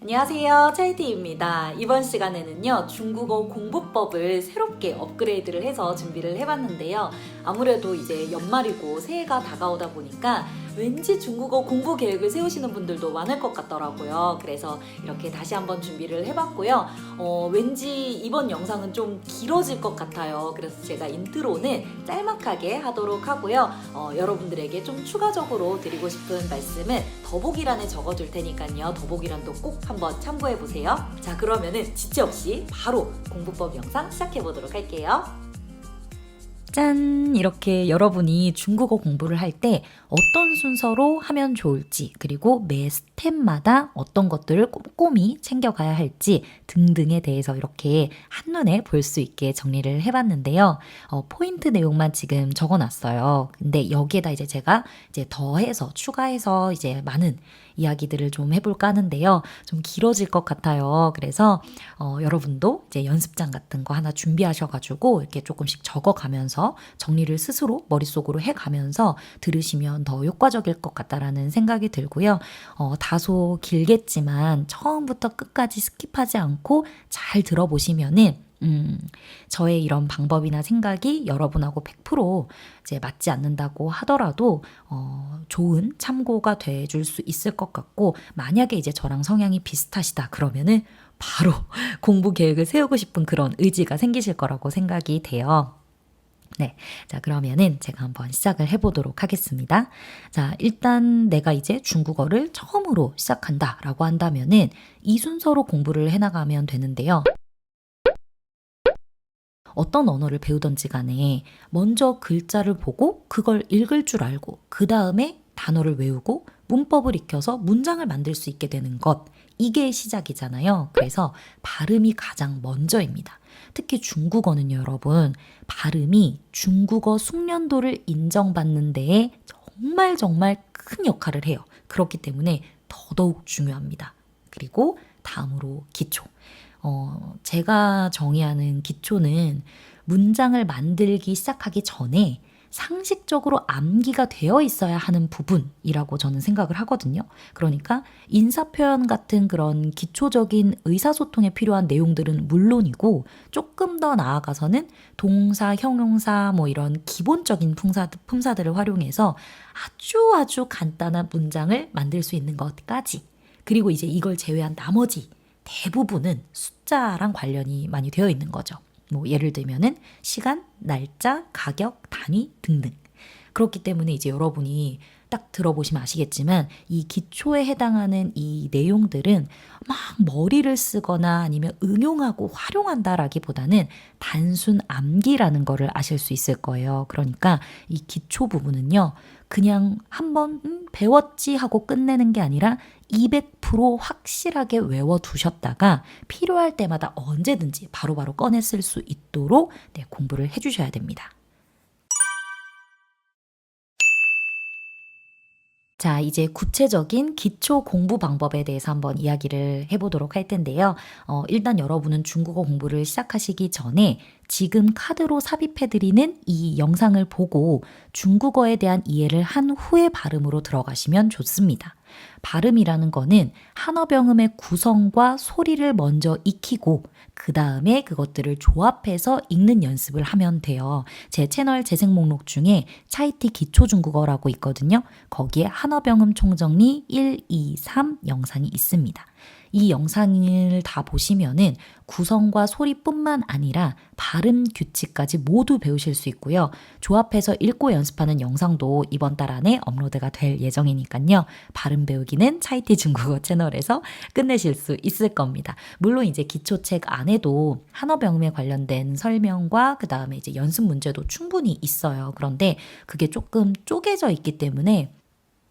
안녕하세요, 차이티입니다. 이번 시간에는요, 중국어 공부법을 새롭게 업그레이드를 해서 준비를 해봤는데요. 아무래도 이제 연말이고 새해가 다가오다 보니까 왠지 중국어 공부 계획을 세우시는 분들도 많을 것 같더라고요. 그래서 이렇게 다시 한번 준비를 해봤고요. 왠지 이번 영상은 좀 길어질 것 같아요. 그래서 제가 인트로는 짤막하게 하도록 하고요. 여러분들에게 좀 추가적으로 드리고 싶은 말씀은 더보기란에 적어둘 테니까요. 더보기란도 꼭 한번 참고해보세요. 자, 그러면은 지체 없이 바로 공부법 영상 시작해보도록 할게요. 짠! 이렇게 여러분이 중국어 공부를 할 때 어떤 순서로 하면 좋을지, 그리고 매 스텝마다 어떤 것들을 꼼꼼히 챙겨가야 할지 등등에 대해서 이렇게 한눈에 볼 수 있게 정리를 해봤는데요. 포인트 내용만 지금 적어놨어요. 근데 여기에다 이제 제가 더해서, 추가해서 이제 많은 이야기들을 좀 해볼까 하는데요. 좀 길어질 것 같아요. 그래서 여러분도 이제 연습장 같은 거 하나 준비하셔가지고 이렇게 조금씩 적어가면서 정리를 스스로 머릿속으로 해가면서 들으시면 더 효과적일 것 같다라는 생각이 들고요. 다소 길겠지만 처음부터 끝까지 스킵하지 않고 잘 들어보시면은 저의 이런 방법이나 생각이 여러분하고 100% 이제 맞지 않는다고 하더라도 좋은 참고가 돼줄 수 있을 것 같고, 만약에 이제 저랑 성향이 비슷하시다 그러면은 바로 공부 계획을 세우고 싶은 그런 의지가 생기실 거라고 생각이 돼요. 네. 자, 그러면은 제가 한번 시작을 해보도록 하겠습니다. 자, 일단 내가 이제 중국어를 처음으로 시작한다라고 한다면은 이 순서로 공부를 해나가면 되는데요. 어떤 언어를 배우던지 간에 먼저 글자를 보고 그걸 읽을 줄 알고 그 다음에 단어를 외우고 문법을 익혀서 문장을 만들 수 있게 되는 것, 이게 시작이잖아요. 그래서 발음이 가장 먼저입니다. 특히 중국어는요, 여러분, 발음이 중국어 숙련도를 인정받는 데에 정말 큰 역할을 해요. 그렇기 때문에 더더욱 중요합니다. 그리고 다음으로 기초. 제가 정의하는 기초는 문장을 만들기 시작하기 전에 상식적으로 암기가 되어 있어야 하는 부분이라고 저는 생각을 하거든요. 그러니까 인사표현 같은 그런 기초적인 의사소통에 필요한 내용들은 물론이고, 조금 더 나아가서는 동사, 형용사 뭐 이런 기본적인 품사들을 활용해서 아주 간단한 문장을 만들 수 있는 것까지, 그리고 이제 이걸 제외한 나머지 대부분은 숫자랑 관련이 많이 되어 있는 거죠. 뭐 예를 들면은 시간, 날짜, 가격, 단위 등등. 그렇기 때문에 이제 여러분이 딱 들어보시면 아시겠지만 이 기초에 해당하는 이 내용들은 막 머리를 쓰거나 아니면 응용하고 활용한다라기보다는 단순 암기라는 거를 아실 수 있을 거예요. 그러니까 이 기초 부분은요, 그냥 한번 배웠지 하고 끝내는 게 아니라 200% 확실하게 외워두셨다가 필요할 때마다 언제든지 바로바로 꺼내 쓸 수 있도록 공부를 해주셔야 됩니다. 자, 이제 구체적인 기초 공부 방법에 대해서 한번 이야기를 해보도록 할 텐데요. 일단 여러분은 중국어 공부를 시작하시기 전에 지금 카드로 삽입해드리는 이 영상을 보고 중국어에 대한 이해를 한 후에 발음으로 들어가시면 좋습니다. 발음이라는 거는 한어병음의 구성과 소리를 먼저 익히고 그 다음에 그것들을 조합해서 읽는 연습을 하면 돼요. 제 채널 재생 목록 중에 차이티 기초 중국어라고 있거든요. 거기에 한어병음 총정리 1, 2, 3 영상이 있습니다. 이 영상을 다 보시면은 구성과 소리뿐만 아니라 발음 규칙까지 모두 배우실 수 있고요. 조합해서 읽고 연습하는 영상도 이번 달 안에 업로드가 될 예정이니까요. 발음 배우기는 차이티 중국어 채널에서 끝내실 수 있을 겁니다. 물론 이제 기초책 안에도 한어병음에 관련된 설명과 그 다음에 이제 연습 문제도 충분히 있어요. 그런데 그게 조금 쪼개져 있기 때문에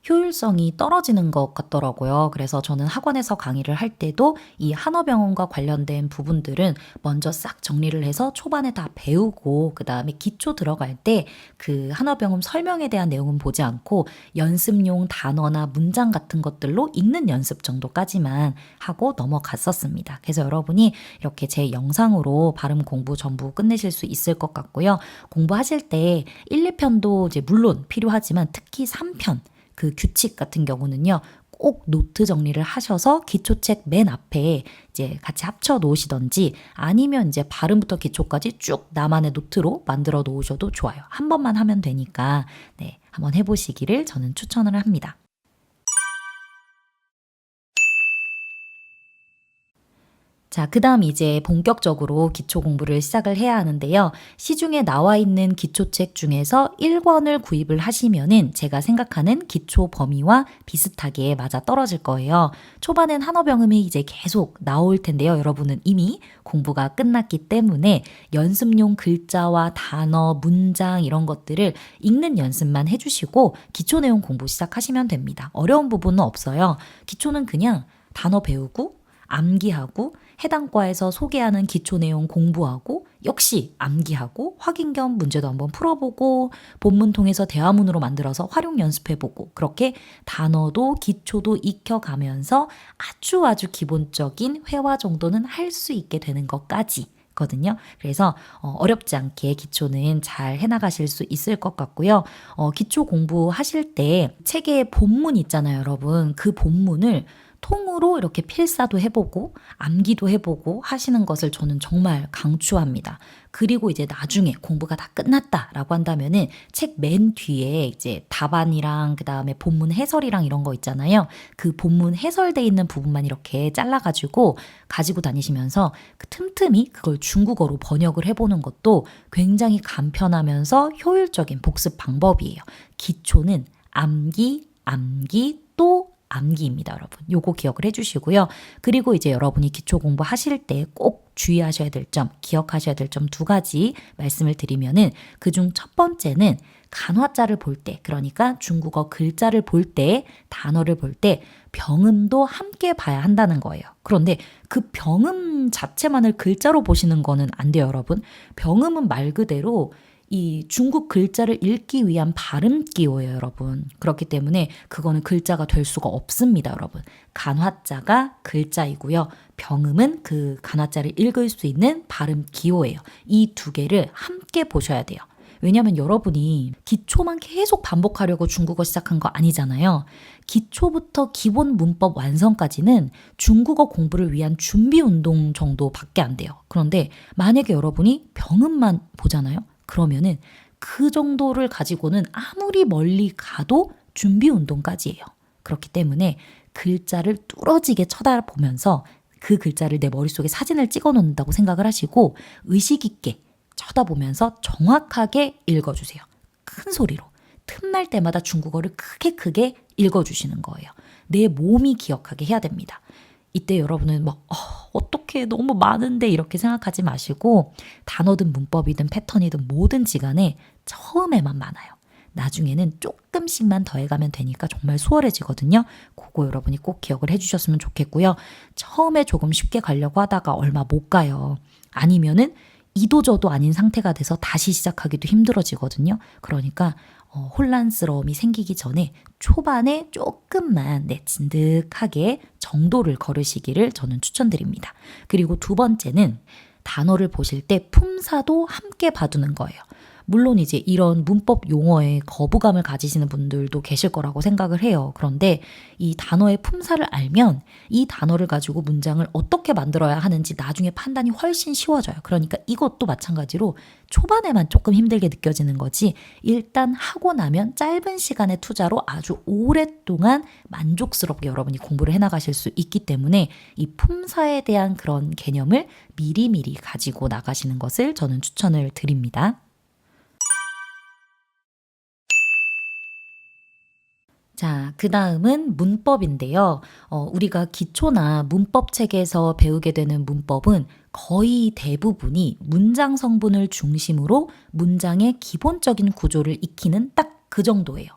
효율성이 떨어지는 것 같더라고요. 그래서 저는 학원에서 강의를 할 때도 이 한어병원과 관련된 부분들은 먼저 싹 정리를 해서 초반에 다 배우고 그 다음에 기초 들어갈 때 그 한어병원 설명에 대한 내용은 보지 않고 연습용 단어나 문장 같은 것들로 읽는 연습 정도까지만 하고 넘어갔었습니다. 그래서 여러분이 이렇게 제 영상으로 발음 공부 전부 끝내실 수 있을 것 같고요. 공부하실 때 1, 2편도 이제 물론 필요하지만 특히 3편 그 규칙 같은 경우는요, 꼭 노트 정리를 하셔서 기초책 맨 앞에 이제 같이 합쳐 놓으시던지 아니면 이제 발음부터 기초까지 쭉 나만의 노트로 만들어 놓으셔도 좋아요. 한 번만 하면 되니까 네, 한번 해보시기를 저는 추천을 합니다. 자, 그 다음 이제 본격적으로 기초 공부를 시작을 해야 하는데요. 시중에 나와 있는 기초책 중에서 1권을 구입을 하시면은 제가 생각하는 기초 범위와 비슷하게 맞아 떨어질 거예요. 초반엔 한어병음이 이제 계속 나올 텐데요. 여러분은 이미 공부가 끝났기 때문에 연습용 글자와 단어, 문장 이런 것들을 읽는 연습만 해주시고 기초 내용 공부 시작하시면 됩니다. 어려운 부분은 없어요. 기초는 그냥 단어 배우고 암기하고 해당 과에서 소개하는 기초 내용 공부하고 역시 암기하고 확인 겸 문제도 한번 풀어보고 본문 통해서 대화문으로 만들어서 활용 연습해보고 그렇게 단어도 기초도 익혀가면서 아주 기본적인 회화 정도는 할 수 있게 되는 것까지 거든요. 그래서 어렵지 않게 기초는 잘 해나가실 수 있을 것 같고요. 기초 공부하실 때 책의 본문 있잖아요, 여러분. 그 본문을 통으로 이렇게 필사도 해보고 암기도 해보고 하시는 것을 저는 정말 강추합니다. 그리고 이제 나중에 공부가 다 끝났다라고 한다면은 책 맨 뒤에 이제 답안이랑 그 다음에 본문 해설이랑 이런 거 있잖아요. 그 본문 해설돼 있는 부분만 이렇게 잘라가지고 가지고 다니시면서 그 틈틈이 그걸 중국어로 번역을 해보는 것도 굉장히 간편하면서 효율적인 복습 방법이에요. 기초는 암기 또 암기입니다, 여러분. 요거 기억을 해주시고요. 그리고 이제 여러분이 기초 공부하실 때 꼭 주의하셔야 될 점, 기억하셔야 될 점 2가지 말씀을 드리면은 그중 첫 번째는 간화자를 볼 때, 그러니까 중국어 글자를 볼 때, 단어를 볼 때 병음도 함께 봐야 한다는 거예요. 그런데 그 병음 자체만을 글자로 보시는 거는 안 돼요, 여러분. 병음은 말 그대로 이 중국 글자를 읽기 위한 발음 기호예요, 여러분. 그렇기 때문에 그거는 글자가 될 수가 없습니다, 여러분. 간화자가 글자이고요. 병음은 그 간화자를 읽을 수 있는 발음 기호예요. 이 2개를 함께 보셔야 돼요. 왜냐하면 여러분이 기초만 계속 반복하려고 중국어 시작한 거 아니잖아요. 기초부터 기본 문법 완성까지는 중국어 공부를 위한 준비 운동 정도밖에 안 돼요. 그런데 만약에 여러분이 병음만 보잖아요. 그러면은 그 정도를 가지고는 아무리 멀리 가도 준비 운동까지예요. 그렇기 때문에 글자를 뚫어지게 쳐다보면서 그 글자를 내 머릿속에 사진을 찍어 놓는다고 생각을 하시고 의식 있게 쳐다보면서 정확하게 읽어주세요. 큰 소리로. 틈날 때마다 중국어를 크게 읽어주시는 거예요. 내 몸이 기억하게 해야 됩니다. 이때 여러분은 막 어떻게 너무 많은데 이렇게 생각하지 마시고 단어든 문법이든 패턴이든 뭐든지 간에 처음에만 많아요. 나중에는 조금씩만 더해가면 되니까 정말 수월해지거든요. 그거 여러분이 꼭 기억을 해주셨으면 좋겠고요. 처음에 조금 쉽게 가려고 하다가 얼마 못 가요. 아니면은 이도저도 아닌 상태가 돼서 다시 시작하기도 힘들어지거든요. 그러니까 혼란스러움이 생기기 전에 초반에 조금만 진득하게 정도를 걸으시기를 저는 추천드립니다. 그리고 2번째는 단어를 보실 때 품사도 함께 봐두는 거예요. 물론 이제 이런 문법 용어에 거부감을 가지시는 분들도 계실 거라고 생각을 해요. 그런데 이 단어의 품사를 알면 이 단어를 가지고 문장을 어떻게 만들어야 하는지 나중에 판단이 훨씬 쉬워져요. 그러니까 이것도 마찬가지로 초반에만 조금 힘들게 느껴지는 거지 일단 하고 나면 짧은 시간의 투자로 아주 오랫동안 만족스럽게 여러분이 공부를 해나가실 수 있기 때문에 이 품사에 대한 그런 개념을 미리미리 가지고 나가시는 것을 저는 추천을 드립니다. 자, 그 다음은 문법인데요. 우리가 기초나 문법 책에서 배우게 되는 문법은 거의 대부분이 문장 성분을 중심으로 문장의 기본적인 구조를 익히는 딱 그 정도예요.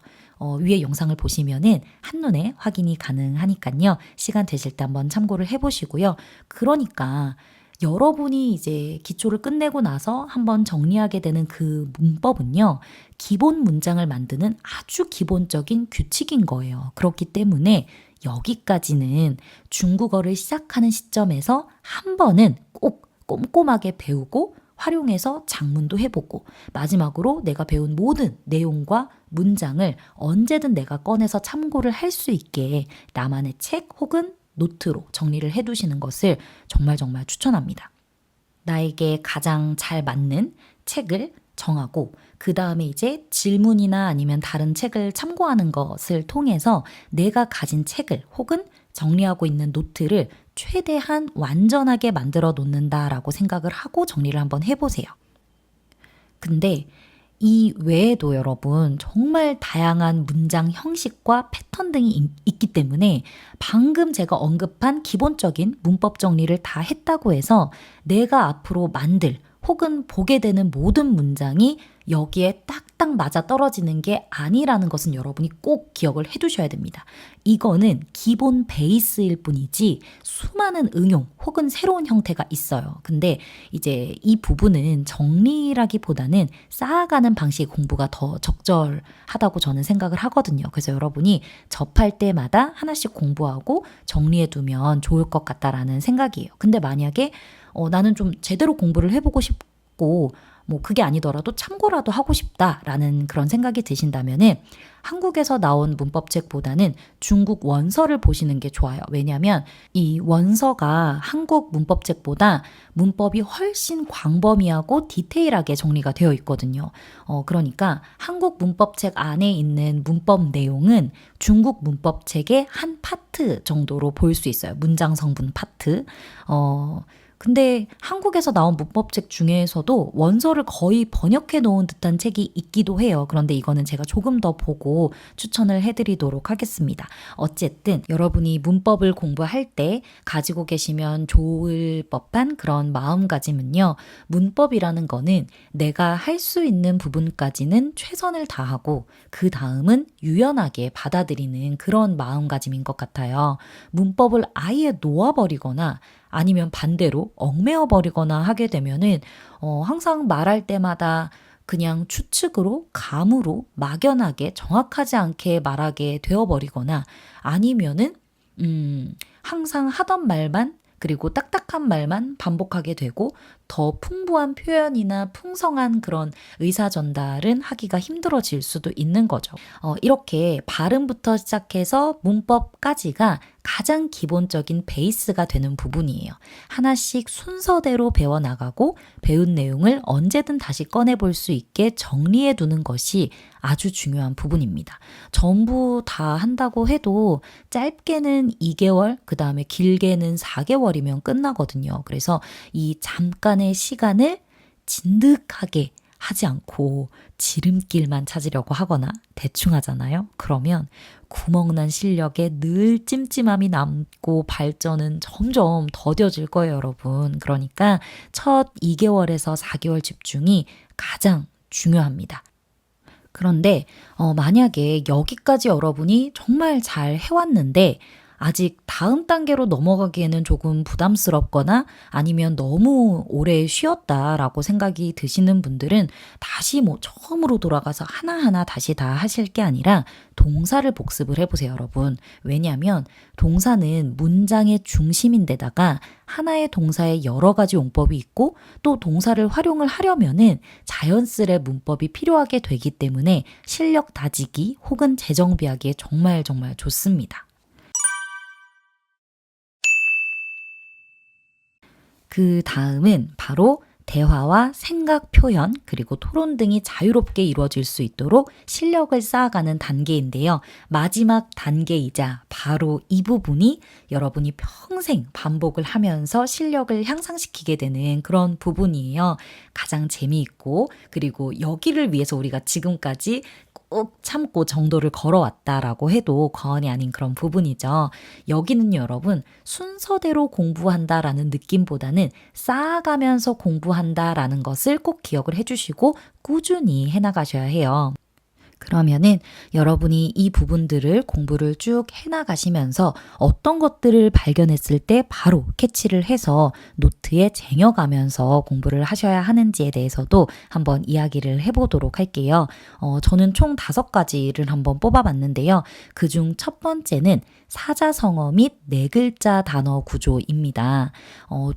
위에 영상을 보시면은 한눈에 확인이 가능하니까요. 시간 되실 때 한번 참고를 해보시고요. 그러니까 여러분이 이제 기초를 끝내고 나서 한번 정리하게 되는 그 문법은요. 기본 문장을 만드는 아주 기본적인 규칙인 거예요. 그렇기 때문에 여기까지는 중국어를 시작하는 시점에서 한 번은 꼭 꼼꼼하게 배우고 활용해서 작문도 해보고 마지막으로 내가 배운 모든 내용과 문장을 언제든 내가 꺼내서 참고를 할 수 있게 나만의 책 혹은 노트로 정리를 해두시는 것을 정말 정말 추천합니다. 나에게 가장 잘 맞는 책을 정하고 그 다음에 이제 질문이나 아니면 다른 책을 참고하는 것을 통해서 내가 가진 책을 혹은 정리하고 있는 노트를 최대한 완전하게 만들어 놓는다라고 생각을 하고 정리를 한번 해보세요. 근데 이 외에도 여러분 정말 다양한 문장 형식과 패턴 등이 있기 때문에 방금 제가 언급한 기본적인 문법 정리를 다 했다고 해서 내가 앞으로 만들 혹은 보게 되는 모든 문장이 여기에 딱딱 맞아 떨어지는 게 아니라는 것은 여러분이 꼭 기억을 해두셔야 됩니다. 이거는 기본 베이스일 뿐이지 수많은 응용 혹은 새로운 형태가 있어요. 근데 이제 이 부분은 정리라기보다는 쌓아가는 방식의 공부가 더 적절하다고 저는 생각을 하거든요. 그래서 여러분이 접할 때마다 하나씩 공부하고 정리해두면 좋을 것 같다라는 생각이에요. 근데 만약에 나는 좀 제대로 공부를 해보고 싶고 뭐 그게 아니더라도 참고라도 하고 싶다라는 그런 생각이 드신다면은 한국에서 나온 문법책보다는 중국 원서를 보시는 게 좋아요. 왜냐하면 이 원서가 한국 문법책보다 문법이 훨씬 광범위하고 디테일하게 정리가 되어 있거든요. 그러니까 한국 문법책 안에 있는 문법 내용은 중국 문법책의 한 파트 정도로 볼 수 있어요. 문장 성분 파트. 근데 한국에서 나온 문법책 중에서도 원서를 거의 번역해 놓은 듯한 책이 있기도 해요. 그런데 이거는 제가 조금 더 보고 추천을 해드리도록 하겠습니다. 어쨌든 여러분이 문법을 공부할 때 가지고 계시면 좋을 법한 그런 마음가짐은요. 문법이라는 거는 내가 할 수 있는 부분까지는 최선을 다하고 그 다음은 유연하게 받아들이는 그런 마음가짐인 것 같아요. 문법을 아예 놓아버리거나 아니면 반대로 얽매어 버리거나 하게 되면은 항상 말할 때마다 그냥 추측으로 감으로 막연하게 정확하지 않게 말하게 되어버리거나 아니면은 항상 하던 말만 그리고 딱딱한 말만 반복하게 되고 더 풍부한 표현이나 풍성한 그런 의사 전달은 하기가 힘들어질 수도 있는 거죠. 이렇게 발음부터 시작해서 문법까지가 가장 기본적인 베이스가 되는 부분이에요. 하나씩 순서대로 배워나가고 배운 내용을 언제든 다시 꺼내볼 수 있게 정리해 두는 것이 아주 중요한 부분입니다. 전부 다 한다고 해도 짧게는 2개월, 그 다음에 길게는 4개월이면 끝나거든요. 그래서 이 잠깐의 시간을 진득하게 하지 않고 지름길만 찾으려고 하거나 대충 하잖아요. 그러면 구멍난 실력에 늘 찜찜함이 남고 발전은 점점 더뎌질 거예요, 여러분. 그러니까 첫 2개월에서 4개월 집중이 가장 중요합니다. 그런데 만약에 여기까지 여러분이 정말 잘 해왔는데 아직 다음 단계로 넘어가기에는 조금 부담스럽거나 아니면 너무 오래 쉬었다라고 생각이 드시는 분들은 다시 처음으로 돌아가서 하나하나 다시 다 하실 게 아니라 동사를 복습을 해보세요, 여러분. 왜냐하면 동사는 문장의 중심인데다가 하나의 동사에 여러 가지 용법이 있고 또 동사를 활용을 하려면은 자연스레 문법이 필요하게 되기 때문에 실력 다지기 혹은 재정비하기에 정말 정말 좋습니다. 그 다음은 바로 대화와 생각 표현 그리고 토론 등이 자유롭게 이루어질 수 있도록 실력을 쌓아가는 단계인데요. 마지막 단계이자 바로 이 부분이 여러분이 평생 반복을 하면서 실력을 향상시키게 되는 그런 부분이에요. 가장 재미있고 그리고 여기를 위해서 우리가 지금까지 꾹 참고 정도를 걸어왔다라고 해도 과언이 아닌 그런 부분이죠. 여기는 여러분 순서대로 공부한다라는 느낌보다는 쌓아가면서 공부한다라는 것을 꼭 기억을 해주시고 꾸준히 해나가셔야 해요. 그러면은 여러분이 이 부분들을 공부를 쭉 해나가시면서 어떤 것들을 발견했을 때 바로 캐치를 해서 노트에 쟁여가면서 공부를 하셔야 하는지에 대해서도 한번 이야기를 해보도록 할게요. 저는 총 5가지를 한번 뽑아봤는데요. 그중 첫 번째는 사자성어 및 네 글자 단어 구조입니다.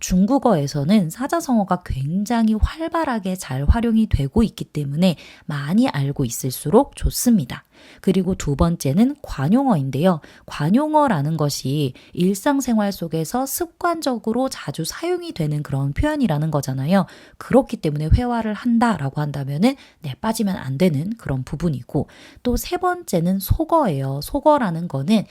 중국어에서는 사자성어가 굉장히 활발하게 잘 활용이 되고 있기 때문에 많이 알고 있을수록 좋습니다. 그리고 두 번째는 관용어인데요. 관용어라는 것이 일상생활 속에서 습관적으로 자주 사용이 되는 그런 표현이라는 거잖아요. 그렇기 때문에 회화를 한다라고 한다면은 빠지면 안 되는 그런 부분이고, 또 세 번째는 속어예요. 속어라는 거는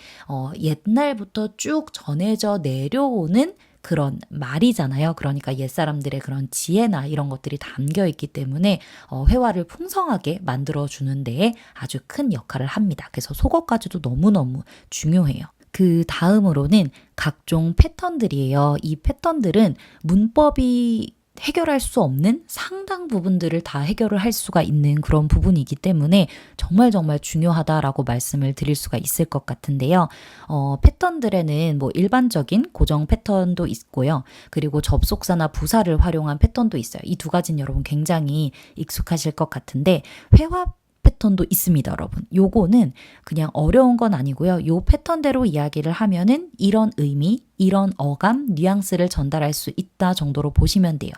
옛날부터 쭉 전해져 내려오는 그런 말이잖아요. 그러니까 옛사람들의 그런 지혜나 이런 것들이 담겨 있기 때문에 회화를 풍성하게 만들어주는 데에 아주 큰 역할을 합니다. 그래서 속어까지도 너무너무 중요해요. 그 다음으로는 각종 패턴들이에요. 이 패턴들은 문법이 해결할 수 없는 상당 부분들을 다 해결을 할 수가 있는 그런 부분이기 때문에 정말 정말 중요하다라고 말씀을 드릴 수가 있을 것 같은데요. 패턴들에는 뭐 일반적인 고정 패턴도 있고요. 그리고 접속사나 부사를 활용한 패턴도 있어요. 이 두 가지는 여러분 굉장히 익숙하실 것 같은데, 회화 패턴도 있습니다, 여러분. 요거는 그냥 어려운 건 아니고요. 요 패턴대로 이야기를 하면은 이런 의미, 이런 어감, 뉘앙스를 전달할 수 있다 정도로 보시면 돼요.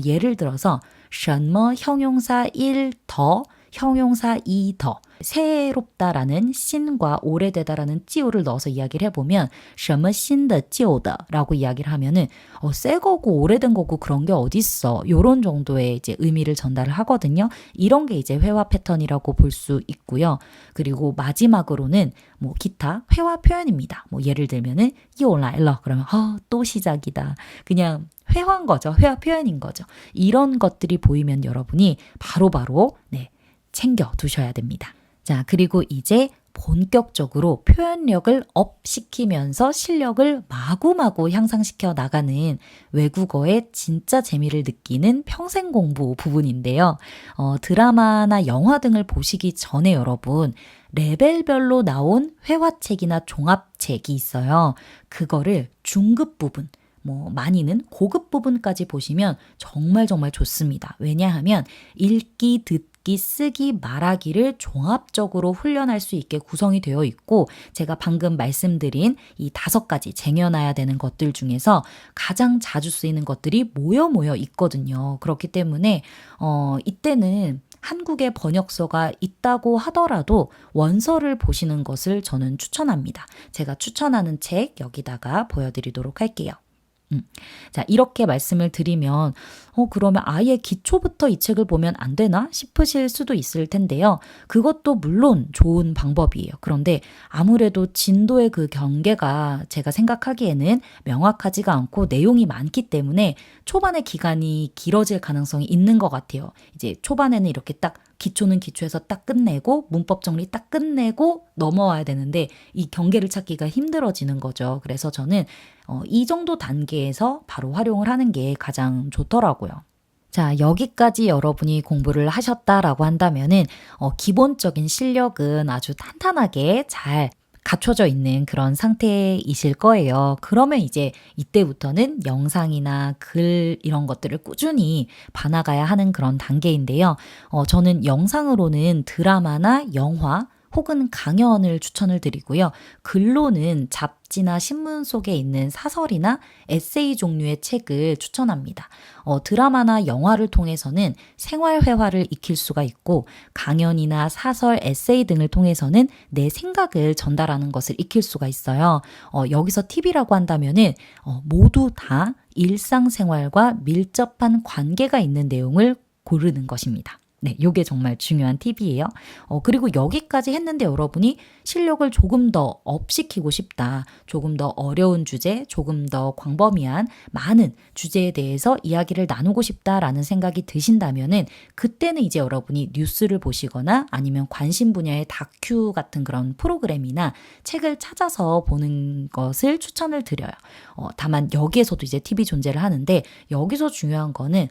예를 들어서 什么 형용사 1 더, 형용사 2 더. 새롭다라는 신과 오래되다라는 찌오를 넣어서 이야기를 해보면 什么新的旧的 라고 이야기를 하면은 새 거고 오래된 거고 그런 게 어딨어, 요런 정도의 이제 의미를 전달을 하거든요. 이런 게 이제 회화 패턴이라고 볼 수 있고요. 그리고 마지막으로는 뭐 기타 회화 표현입니다. 뭐 예를 들면은 又来了 그러면 또 시작이다. 그냥 회화인 거죠. 회화 표현인 거죠. 이런 것들이 보이면 여러분이 바로바로 챙겨 두셔야 됩니다. 자, 그리고 이제 본격적으로 표현력을 업시키면서 실력을 마구마구 향상시켜 나가는 외국어의 진짜 재미를 느끼는 평생 공부 부분인데요. 드라마나 영화 등을 보시기 전에 여러분, 레벨별로 나온 회화책이나 종합책이 있어요. 그거를 중급 부분, 많이는 고급 부분까지 보시면 정말 정말 좋습니다. 왜냐하면 읽기, 듣기, 쓰기, 말하기를 종합적으로 훈련할 수 있게 구성이 되어 있고, 제가 방금 말씀드린 이 5가지 쟁여놔야 되는 것들 중에서 가장 자주 쓰이는 것들이 모여 있거든요. 그렇기 때문에 이때는 한국의 번역서가 있다고 하더라도 원서를 보시는 것을 저는 추천합니다. 제가 추천하는 책 여기다가 보여드리도록 할게요. 자, 이렇게 말씀을 드리면 그러면 아예 기초부터 이 책을 보면 안 되나 싶으실 수도 있을 텐데요. 그것도 물론 좋은 방법이에요. 그런데 아무래도 진도의 그 경계가 제가 생각하기에는 명확하지가 않고 내용이 많기 때문에 초반의 기간이 길어질 가능성이 있는 것 같아요. 이제 초반에는 이렇게 딱 기초는 기초에서 딱 끝내고 문법 정리 딱 끝내고 넘어와야 되는데 이 경계를 찾기가 힘들어지는 거죠. 그래서 저는 이 정도 단계에서 바로 활용을 하는 게 가장 좋더라고요. 자, 여기까지 여러분이 공부를 하셨다라고 한다면은 기본적인 실력은 아주 탄탄하게 잘 갖춰져 있는 그런 상태이실 거예요. 그러면 이제 이때부터는 영상이나 글 이런 것들을 꾸준히 봐나가야 하는 그런 단계인데요. 저는 영상으로는 드라마나 영화 혹은 강연을 추천을 드리고요. 글로는 잡지나 신문 속에 있는 사설이나 에세이 종류의 책을 추천합니다. 드라마나 영화를 통해서는 생활회화를 익힐 수가 있고, 강연이나 사설, 에세이 등을 통해서는 내 생각을 전달하는 것을 익힐 수가 있어요. 여기서 팁이라고 한다면은 모두 다 일상생활과 밀접한 관계가 있는 내용을 고르는 것입니다. 네, 요게 정말 중요한 팁이에요. 그리고 여기까지 했는데 여러분이 실력을 조금 더 업시키고 싶다. 조금 더 어려운 주제, 조금 더 광범위한 많은 주제에 대해서 이야기를 나누고 싶다라는 생각이 드신다면은 그때는 이제 여러분이 뉴스를 보시거나 아니면 관심 분야의 다큐 같은 그런 프로그램이나 책을 찾아서 보는 것을 추천을 드려요. 다만 여기에서도 이제 팁이 존재를 하는데, 여기서 중요한 거는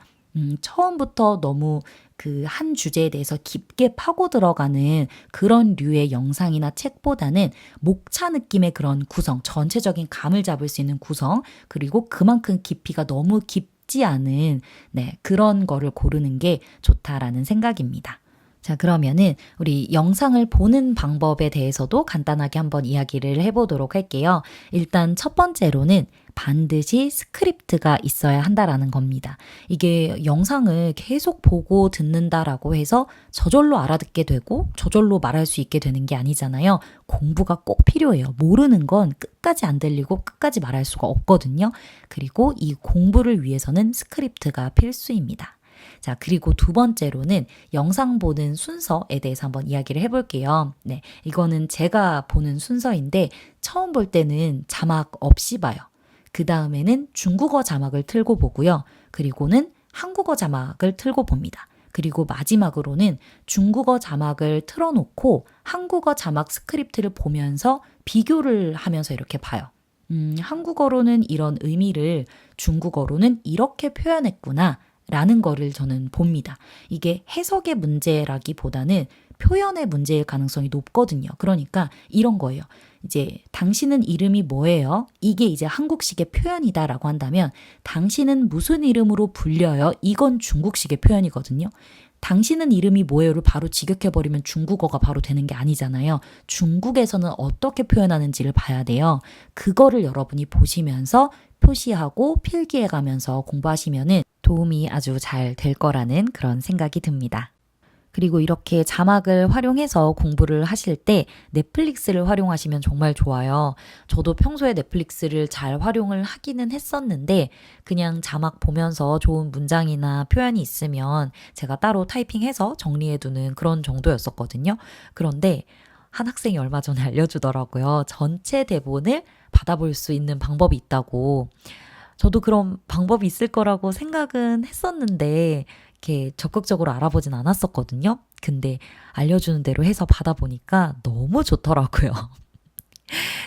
처음부터 너무 그 한 주제에 대해서 깊게 파고 들어가는 그런 류의 영상이나 책보다는 목차 느낌의 그런 구성, 전체적인 감을 잡을 수 있는 구성, 그리고 그만큼 깊이가 너무 깊지 않은 그런 거를 고르는 게 좋다라는 생각입니다. 자, 그러면은 우리 영상을 보는 방법에 대해서도 간단하게 한번 이야기를 해보도록 할게요. 일단 첫 번째로는 반드시 스크립트가 있어야 한다라는 겁니다. 이게 영상을 계속 보고 듣는다라고 해서 저절로 알아듣게 되고 저절로 말할 수 있게 되는 게 아니잖아요. 공부가 꼭 필요해요. 모르는 건 끝까지 안 들리고 끝까지 말할 수가 없거든요. 그리고 이 공부를 위해서는 스크립트가 필수입니다. 자, 그리고 두 번째로는 영상 보는 순서에 대해서 한번 이야기를 해볼게요. 네, 이거는 제가 보는 순서인데 처음 볼 때는 자막 없이 봐요. 그 다음에는 중국어 자막을 틀고 보고요. 그리고는 한국어 자막을 틀고 봅니다. 그리고 마지막으로는 중국어 자막을 틀어놓고 한국어 자막 스크립트를 보면서 비교를 하면서 이렇게 봐요. 한국어로는 이런 의미를 중국어로는 이렇게 표현했구나 라는 거를 저는 봅니다. 이게 해석의 문제라기보다는 표현의 문제일 가능성이 높거든요. 그러니까 이런 거예요. 이제 당신은 이름이 뭐예요? 이게 이제 한국식의 표현이다라고 한다면 당신은 무슨 이름으로 불려요? 이건 중국식의 표현이거든요. 당신은 이름이 뭐예요를 바로 직역해버리면 중국어가 바로 되는 게 아니잖아요. 중국에서는 어떻게 표현하는지를 봐야 돼요. 그거를 여러분이 보시면서 표시하고 필기해가면서 공부하시면은 도움이 아주 잘 될 거라는 그런 생각이 듭니다. 그리고 이렇게 자막을 활용해서 공부를 하실 때 넷플릭스를 활용하시면 정말 좋아요. 저도 평소에 넷플릭스를 잘 활용을 하기는 했었는데 그냥 자막 보면서 좋은 문장이나 표현이 있으면 제가 따로 타이핑해서 정리해두는 그런 정도였었거든요. 그런데 한 학생이 얼마 전에 알려주더라고요. 전체 대본을 받아볼 수 있는 방법이 있다고. 저도 그런 방법이 있을 거라고 생각은 했었는데 이렇게 적극적으로 알아보진 않았었거든요. 근데 알려주는 대로 해서 받아보니까 너무 좋더라고요.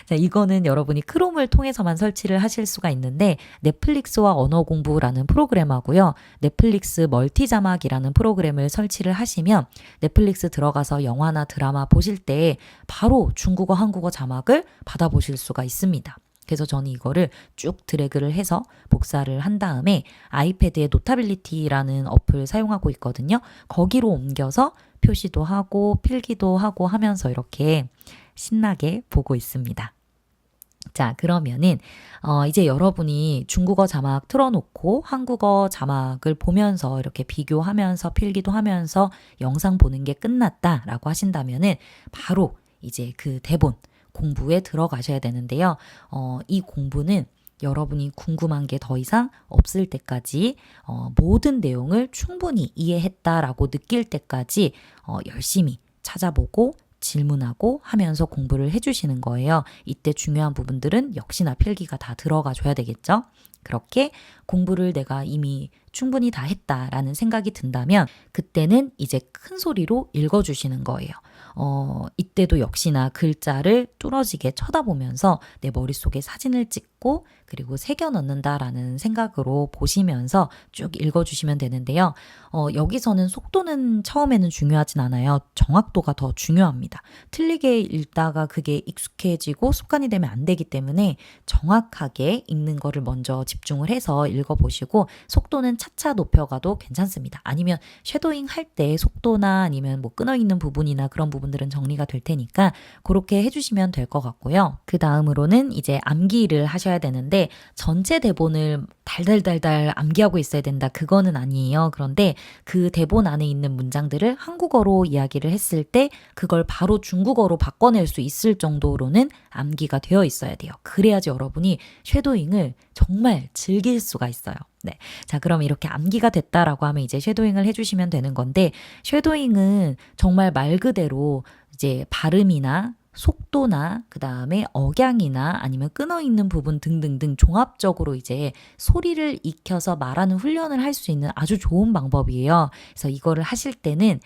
자, 이거는 여러분이 크롬을 통해서만 설치를 하실 수가 있는데 넷플릭스와 언어 공부라는 프로그램하고요. 넷플릭스 멀티 자막이라는 프로그램을 설치를 하시면 넷플릭스 들어가서 영화나 드라마 보실 때 바로 중국어, 한국어 자막을 받아보실 수가 있습니다. 그래서 저는 이거를 쭉 드래그를 해서 복사를 한 다음에 아이패드의 노타빌리티라는 어플을 사용하고 있거든요. 거기로 옮겨서 표시도 하고 필기도 하고 하면서 이렇게 신나게 보고 있습니다. 자, 그러면은 이제 여러분이 중국어 자막 틀어놓고 한국어 자막을 보면서 이렇게 비교하면서 필기도 하면서 영상 보는 게 끝났다라고 하신다면은 바로 이제 그 대본 공부에 들어가셔야 되는데요. 이 공부는 여러분이 궁금한 게 더 이상 없을 때까지 모든 내용을 충분히 이해했다라고 느낄 때까지 열심히 찾아보고 질문하고 하면서 공부를 해주시는 거예요. 이때 중요한 부분들은 역시나 필기가 다 들어가 줘야 되겠죠. 그렇게 공부를 내가 이미 충분히 다 했다라는 생각이 든다면 그때는 이제 큰 소리로 읽어주시는 거예요. 이때도 역시나 글자를 뚫어지게 쳐다보면서 내 머릿속에 사진을 찍고 그리고 새겨 넣는다라는 생각으로 보시면서 쭉 읽어주시면 되는데요. 여기서는 속도는 처음에는 중요하진 않아요. 정확도가 더 중요합니다. 틀리게 읽다가 그게 익숙해지고 습관이 되면 안 되기 때문에 정확하게 읽는 거를 먼저 집중을 해서 읽어보시고 속도는 차차 높여가도 괜찮습니다. 아니면 쉐도잉 할 때 속도나 아니면 뭐 끊어있는 부분이나 그런 부분들은 정리가 될 테니까 그렇게 해주시면 될 것 같고요. 그 다음으로는 이제 암기를 하셔야 되는데 전체 대본을 달달달달 암기하고 있어야 된다. 그거는 아니에요. 그런데 그 대본 안에 있는 문장들을 한국어로 이야기를 했을 때 그걸 바로 중국어로 바꿔낼 수 있을 정도로는 암기가 되어 있어야 돼요. 그래야지 여러분이 쉐도잉을 정말 즐길 수가 있어요. 네. 자, 그럼 이렇게 암기가 됐다라고 하면 이제 쉐도잉을 해주시면 되는 건데 쉐도잉은 정말 말 그대로 이제 발음이나 속도나 그 다음에 억양이나 아니면 끊어있는 부분 등등등 종합적으로 이제 소리를 익혀서 말하는 훈련을 할 수 있는 아주 좋은 방법이에요. 그래서 이거를 하실 때는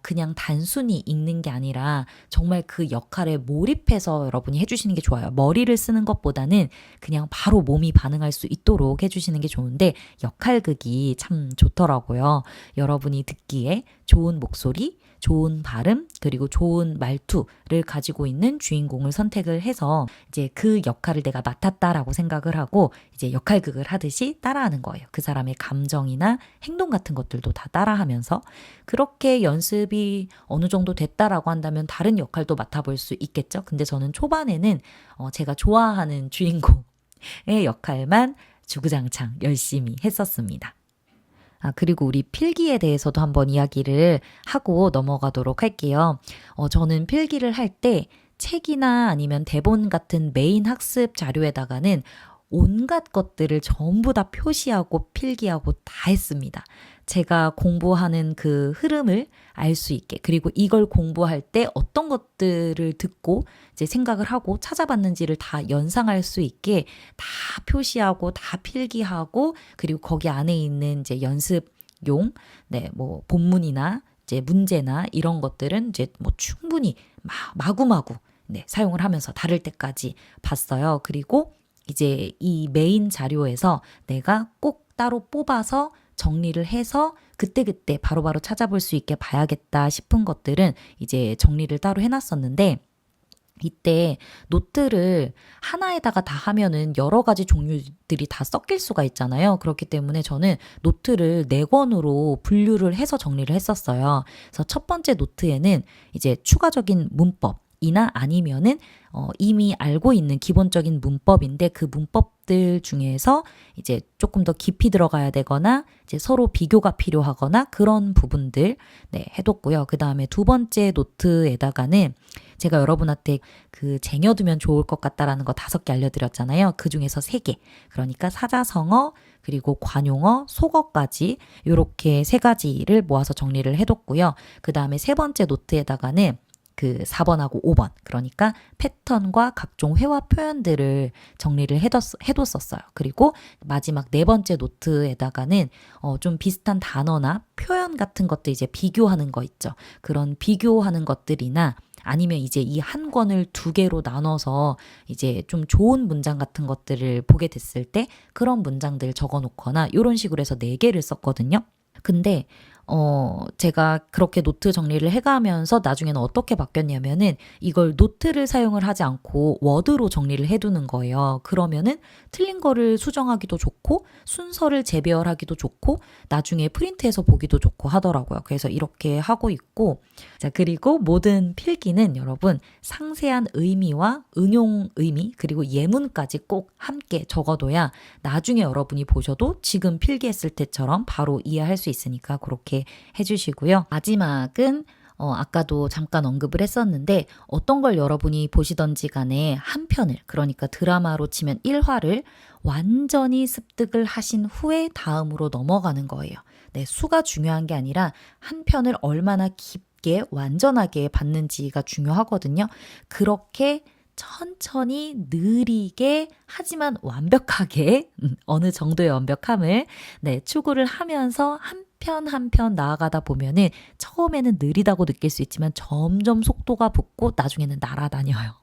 그냥 단순히 읽는 게 아니라 정말 그 역할에 몰입해서 여러분이 해주시는 게 좋아요. 머리를 쓰는 것보다는 그냥 바로 몸이 반응할 수 있도록 해주시는 게 좋은데 역할극이 참 좋더라고요. 여러분이 듣기에 좋은 목소리, 좋은 발음 그리고 좋은 말투를 가지고 있는 주인공을 선택을 해서 이제 그 역할을 내가 맡았다라고 생각을 하고 이제 역할극을 하듯이 따라하는 거예요. 그 사람의 감정이나 행동 같은 것들도 다 따라하면서 그렇게 연습이 어느 정도 됐다라고 한다면 다른 역할도 맡아볼 수 있겠죠. 근데 저는 초반에는 제가 좋아하는 주인공의 역할만 주구장창 열심히 했었습니다. 그리고 우리 필기에 대해서도 한번 이야기를 하고 넘어가도록 할게요. 저는 필기를 할 때 책이나 아니면 대본 같은 메인 학습 자료에다가는 온갖 것들을 전부 다 표시하고 필기하고 다 했습니다. 제가 공부하는 그 흐름을 알 수 있게, 그리고 이걸 공부할 때 어떤 것들을 듣고 이제 생각을 하고 찾아봤는지를 다 연상할 수 있게 다 표시하고 다 필기하고, 그리고 거기 안에 있는 이제 연습용, 뭐 본문이나 이제 문제나 이런 것들은 이제 뭐 충분히 마구마구 사용을 하면서 다를 때까지 봤어요. 그리고 이제 이 메인 자료에서 내가 꼭 따로 뽑아서 정리를 해서 그때그때 바로바로 찾아볼 수 있게 봐야겠다 싶은 것들은 이제 정리를 따로 해놨었는데, 이때 노트를 하나에다가 다 하면은 여러 가지 종류들이 다 섞일 수가 있잖아요. 그렇기 때문에 저는 노트를 4권으로 분류를 해서 정리를 했었어요. 그래서 첫 번째 노트에는 이제 추가적인 문법 이나 아니면은 이미 알고 있는 기본적인 문법인데 그 문법들 중에서 이제 조금 더 깊이 들어가야 되거나 이제 서로 비교가 필요하거나 그런 부분들 해뒀고요. 그 다음에 두 번째 노트에다가는 제가 여러분한테 그 쟁여두면 좋을 것 같다라는 거 5개 알려드렸잖아요. 그 중에서 3개. 그러니까 사자성어, 그리고 관용어, 속어까지 이렇게 3가지를 모아서 정리를 해뒀고요. 그 다음에 세 번째 노트에다가는 그 4번하고 5번, 그러니까 패턴과 각종 회화 표현들을 정리를 해뒀었어요. 그리고 마지막 4번째 노트에다가는 좀 비슷한 단어나 표현 같은 것들 이제 비교하는 거 있죠. 그런 비교하는 것들이나 아니면 이제 이 한 권을 2개로 나눠서 이제 좀 좋은 문장 같은 것들을 보게 됐을 때 그런 문장들 적어놓거나 이런 식으로 해서 4개를 썼거든요. 근데 제가 그렇게 노트 정리를 해가면서 나중에는 어떻게 바뀌었냐면은 이걸 노트를 사용을 하지 않고 워드로 정리를 해두는 거예요. 그러면은 틀린 거를 수정하기도 좋고 순서를 재배열하기도 좋고 나중에 프린트해서 보기도 좋고 하더라고요. 그래서 이렇게 하고 있고, 자, 그리고 모든 필기는 여러분 상세한 의미와 응용 의미 그리고 예문까지 꼭 함께 적어둬야 나중에 여러분이 보셔도 지금 필기했을 때처럼 바로 이해할 수 있으니까 그렇게 해주시고요. 마지막은 아까도 잠깐 언급을 했었는데 어떤 걸 여러분이 보시던지 간에 한 편을, 그러니까 드라마로 치면 1화를 완전히 습득을 하신 후에 다음으로 넘어가는 거예요. 수가 중요한 게 아니라 한 편을 얼마나 깊게 완전하게 봤는지가 중요하거든요. 그렇게 천천히 느리게 하지만 완벽하게 어느 정도의 완벽함을 추구를 하면서 한 편 한 편 나아가다 보면은 처음에는 느리다고 느낄 수 있지만 점점 속도가 붙고 나중에는 날아다녀요.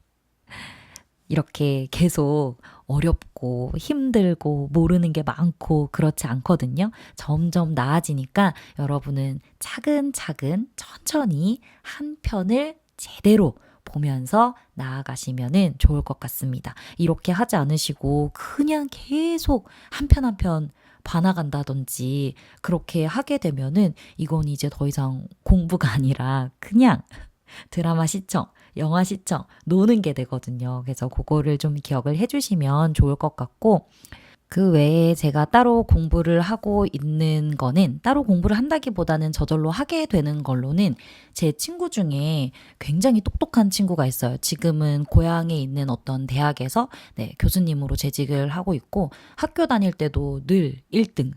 이렇게 계속 어렵고 힘들고 모르는 게 많고 그렇지 않거든요. 점점 나아지니까 여러분은 차근차근 천천히 한 편을 제대로 보면서 나아가시면은 좋을 것 같습니다. 이렇게 하지 않으시고 그냥 계속 한 편 한 편 봐나간다든지 그렇게 하게 되면은 이건 이제 더 이상 공부가 아니라 그냥 드라마 시청, 영화 시청, 노는 게 되거든요. 그래서 그거를 좀 기억을 해주시면 좋을 것 같고, 그 외에 제가 따로 공부를 하고 있는 거는, 따로 공부를 한다기보다는 저절로 하게 되는 걸로는 제 친구 중에 굉장히 똑똑한 친구가 있어요. 지금은 고향에 있는 어떤 대학에서 교수님으로 재직을 하고 있고 학교 다닐 때도 늘 1등.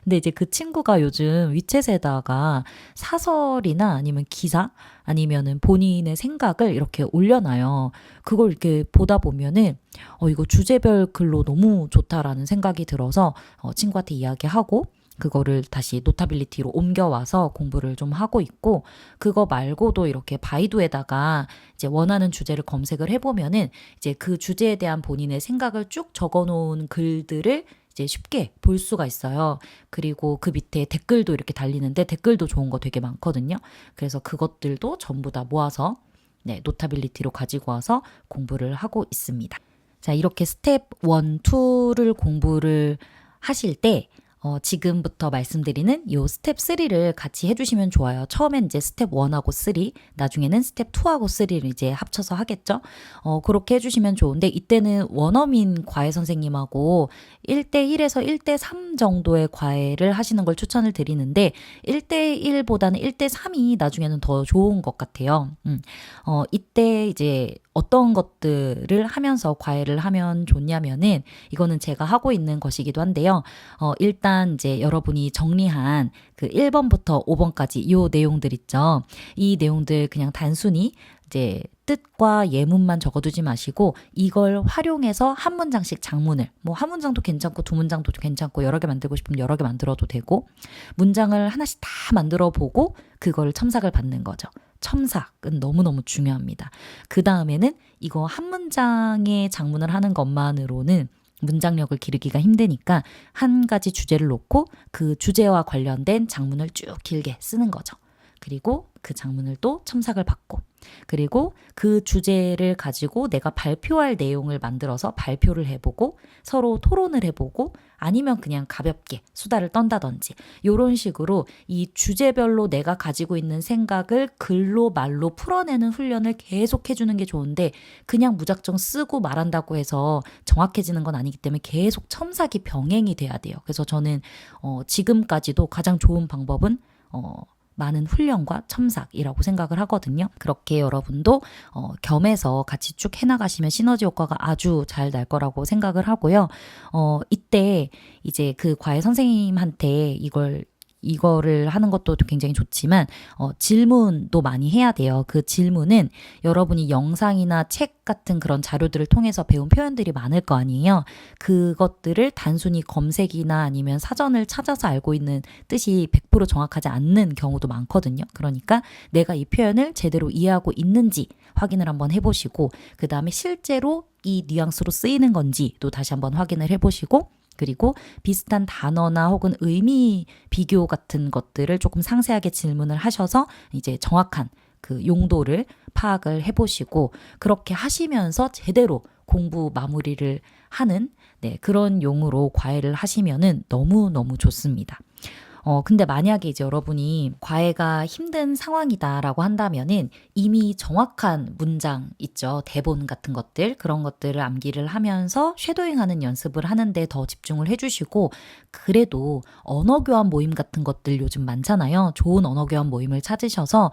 근데 이제 그 친구가 요즘 위챗에다가 사설이나 아니면 기사 아니면은 본인의 생각을 이렇게 올려놔요. 그걸 이렇게 보다 보면은 이거 주제별 글로 너무 좋다라는 생각이 들어서 친구한테 이야기하고 그거를 다시 노타빌리티로 옮겨와서 공부를 좀 하고 있고, 그거 말고도 이렇게 바이두에다가 이제 원하는 주제를 검색을 해보면은 이제 그 주제에 대한 본인의 생각을 쭉 적어놓은 글들을 이제 쉽게 볼 수가 있어요. 그리고 그 밑에 댓글도 이렇게 달리는데 댓글도 좋은 거 되게 많거든요. 그래서 그것들도 전부 다 모아서 네, 노타빌리티로 가지고 와서 공부를 하고 있습니다. 자, 이렇게 스텝 1, 2를 공부를 하실 때 지금부터 말씀드리는 요 스텝 3를 같이 해주시면 좋아요. 처음엔 이제 스텝 1하고 3, 나중에는 스텝 2하고 3를 이제 합쳐서 하겠죠. 그렇게 해주시면 좋은데 이때는 원어민 과외 선생님하고 1대1에서 1대3 정도의 과외를 하시는 걸 추천을 드리는데 1대1보다는 1대3이 나중에는 더 좋은 것 같아요. 이때 이제 어떤 것들을 하면서 과외를 하면 좋냐면은 이거는 제가 하고 있는 것이기도 한데요. 일단 이제 여러분이 정리한 그 1번부터 5번까지 요 내용들 있죠. 이 내용들 그냥 단순히 이제 뜻과 예문만 적어두지 마시고 이걸 활용해서 한 문장씩 장문을 뭐 한 문장도 괜찮고 두 문장도 괜찮고 여러 개 만들고 싶으면 여러 개 만들어도 되고 문장을 하나씩 다 만들어 보고 그걸 첨삭을 받는 거죠. 첨삭은 너무너무 중요합니다. 그 다음에는 이거 한 문장의 장문을 하는 것만으로는 문장력을 기르기가 힘드니까 한 가지 주제를 놓고 그 주제와 관련된 장문을 쭉 길게 쓰는 거죠. 그리고 그 장문을 또 첨삭을 받고 그리고 그 주제를 가지고 내가 발표할 내용을 만들어서 발표를 해보고 서로 토론을 해보고 아니면 그냥 가볍게 수다를 떤다든지 이런 식으로 이 주제별로 내가 가지고 있는 생각을 글로 말로 풀어내는 훈련을 계속 해주는 게 좋은데 그냥 무작정 쓰고 말한다고 해서 정확해지는 건 아니기 때문에 계속 첨삭이 병행이 돼야 돼요. 그래서 저는 지금까지도 가장 좋은 방법은 많은 훈련과 첨삭이라고 생각을 하거든요. 그렇게 여러분도 겸해서 같이 쭉 해나가시면 시너지 효과가 아주 잘 날 거라고 생각을 하고요. 이때 이제 그 과외 선생님한테 이거를 하는 것도 굉장히 좋지만 질문도 많이 해야 돼요. 그 질문은 여러분이 영상이나 책 같은 그런 자료들을 통해서 배운 표현들이 많을 거 아니에요. 그것들을 단순히 검색이나 아니면 사전을 찾아서 알고 있는 뜻이 100% 정확하지 않는 경우도 많거든요. 그러니까 내가 이 표현을 제대로 이해하고 있는지 확인을 한번 해보시고 그 다음에 실제로 이 뉘앙스로 쓰이는 건지 또 다시 한번 확인을 해보시고 그리고 비슷한 단어나 혹은 의미 비교 같은 것들을 조금 상세하게 질문을 하셔서 이제 정확한 그 용도를 파악을 해보시고 그렇게 하시면서 제대로 공부 마무리를 하는 그런 용으로 과외를 하시면은 너무너무 좋습니다. 근데 만약에 이제 여러분이 과외가 힘든 상황이다라고 한다면은 이미 정확한 문장 있죠. 대본 같은 것들, 그런 것들을 암기를 하면서 쉐도잉하는 연습을 하는데 더 집중을 해주시고 그래도 언어교환 모임 같은 것들 요즘 많잖아요. 좋은 언어교환 모임을 찾으셔서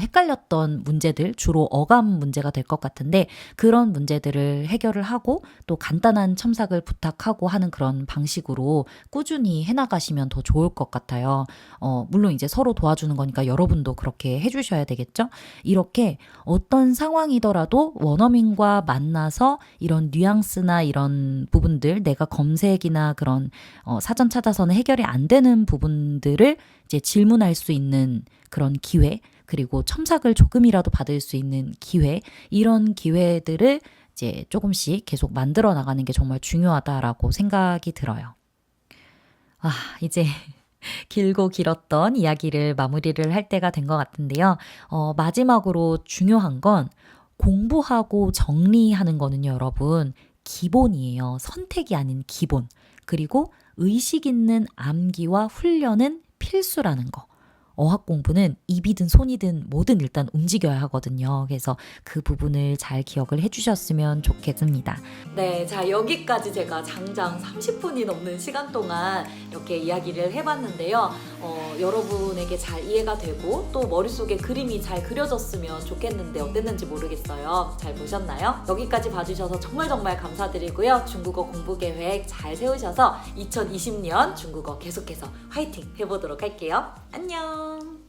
헷갈렸던 문제들, 주로 어감 문제가 될 것 같은데 그런 문제들을 해결을 하고 또 간단한 첨삭을 부탁하고 하는 그런 방식으로 꾸준히 해나가시면 더 좋을 것 같아요. 물론 이제 서로 도와주는 거니까 여러분도 그렇게 해주셔야 되겠죠? 이렇게 어떤 상황이더라도 원어민과 만나서 이런 뉘앙스나 이런 부분들 내가 검색이나 그런 사전 찾아서는 해결이 안 되는 부분들을 이제 질문할 수 있는 그런 기회 그리고 첨삭을 조금이라도 받을 수 있는 기회 이런 기회들을 이제 조금씩 계속 만들어 나가는 게 정말 중요하다라고 생각이 들어요. 이제 길고 길었던 이야기를 마무리를 할 때가 된 것 같은데요. 마지막으로 중요한 건 공부하고 정리하는 거는요, 여러분, 기본이에요. 선택이 아닌 기본. 그리고 의식 있는 암기와 훈련은 필수라는 거. 어학 공부는 입이든 손이든 뭐든 일단 움직여야 하거든요. 그래서 그 부분을 잘 기억을 해주셨으면 좋겠습니다. 네, 자 여기까지 제가 장장 30분이 넘는 시간 동안 이렇게 이야기를 해봤는데요. 여러분에게 잘 이해가 되고 또 머릿속에 그림이 잘 그려졌으면 좋겠는데 어땠는지 모르겠어요. 잘 보셨나요? 여기까지 봐주셔서 정말 감사드리고요. 중국어 공부 계획 잘 세우셔서 2020년 중국어 계속해서 화이팅 해보도록 할게요. 안녕!